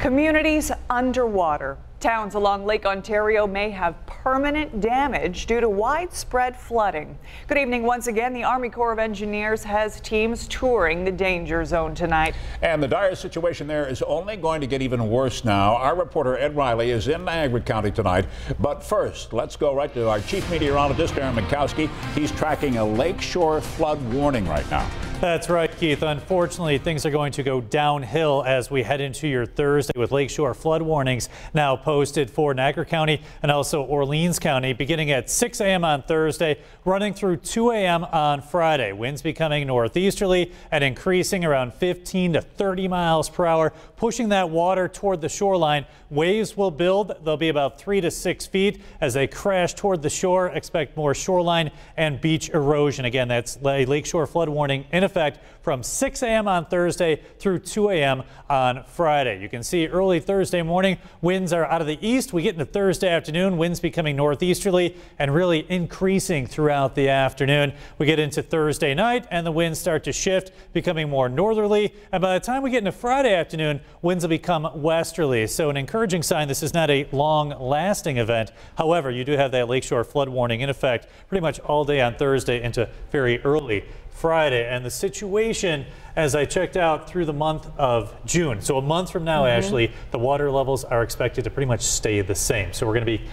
Communities underwater. Towns along Lake Ontario may have permanent damage due to widespread flooding. Good evening once again. The Army Corps of Engineers has teams touring the danger zone tonight. And the dire situation there is only going to get even worse now. Our reporter Ed Riley is in Niagara County tonight. But first, let's go right to our chief meteorologist, Aaron Mikowski. He's tracking a lakeshore flood warning right now. That's right, Keith. Unfortunately, things are going to go downhill as we head into your Thursday with lakeshore flood warnings now posted for Niagara County and also Orleans County beginning at 6 a.m. on Thursday, running through 2 a.m. on Friday. Winds becoming northeasterly and increasing around 15 to 30 miles per hour, pushing that water toward the shoreline. Waves will build. They'll be about 3 to 6 feet as they crash toward the shore. Expect more shoreline and beach erosion. Again, that's a lakeshore flood warning in effect from 6 a.m. on Thursday through 2 a.m. on Friday. You can see early Thursday morning, winds are out of the east. We get into Thursday afternoon, winds becoming northeasterly and really increasing throughout the afternoon. We get into Thursday night and the winds start to shift, becoming more northerly. And by the time we get into Friday afternoon, winds will become westerly. So an encouraging sign this is not a long-lasting event. However, you do have that lakeshore flood warning in effect pretty much all day on Thursday into very early Friday. And the situation, as I checked out through the month of June, so a month from now, Ashley, the water levels are expected to pretty much stay the same. So we're going to be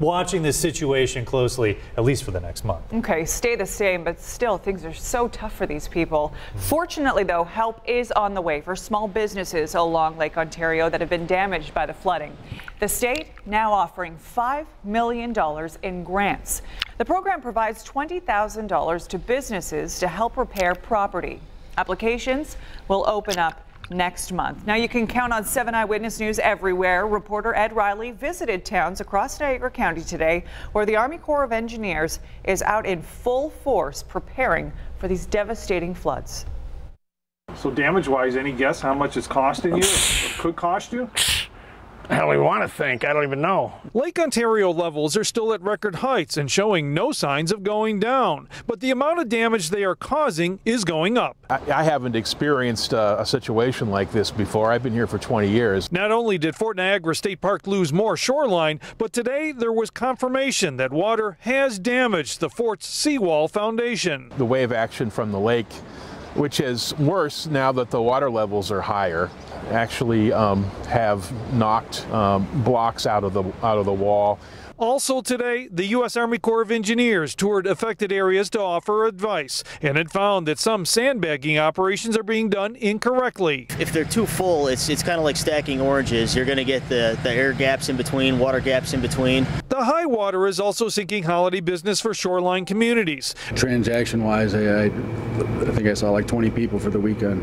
watching this situation closely, at least for the next month. Okay, stay the same, but still things are so tough for these people. Fortunately, though, help is on the way for small businesses along Lake Ontario that have been damaged by the flooding. The state now offering $5 million in grants. The program provides $20,000 to businesses to help repair property. Applications will open up next month. Now you can count on 7 Eyewitness News everywhere. Reporter Ed Riley visited towns across Niagara County today where the Army Corps of Engineers is out in full force preparing for these devastating floods. So damage-wise, any guess how much it's costing you? Or could cost you? Hell, we want to think. I don't even know. Lake Ontario levels are still at record heights and showing no signs of going down. But the amount of damage they are causing is going up. I haven't experienced a situation like this before. I've been here for 20 years. Not only did Fort Niagara State Park lose more shoreline, but today there was confirmation that water has damaged the fort's seawall foundation. The wave action from the lake, which is worse now that the water levels are higher, actually have knocked blocks out of the wall. Also today, the U.S. Army Corps of Engineers toured affected areas to offer advice, and it found that some sandbagging operations are being done incorrectly. If they're too full, it's kind of like stacking oranges. You're going to get the air gaps in between, water gaps in between. The high water is also sinking holiday business for shoreline communities. Transaction-wise, I think I saw like 20 people for the weekend.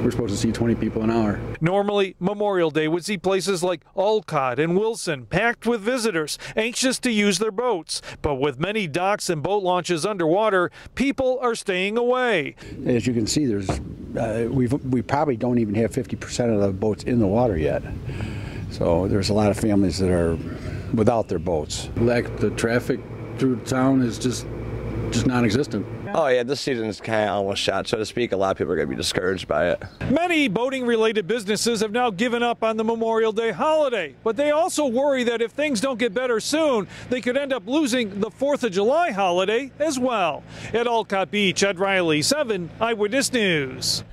We're supposed to see 20 people an hour. Normally, Memorial Day would see places like Olcott and Wilson packed with visitors anxious to use their boats. But with many docks and boat launches underwater, people are staying away. As you can see, there's we probably don't even have 50% of the boats in the water yet. So there's a lot of families that are without their boats. The traffic through town is just non-existent. Oh yeah, this season is kind of almost shot, so to speak. A lot of people are going to be discouraged by it. Many boating-related businesses have now given up on the Memorial Day holiday, but they also worry that if things don't get better soon, they could end up losing the 4th of July holiday as well. At Olcott Beach, Ed Riley, 7 Eyewitness News.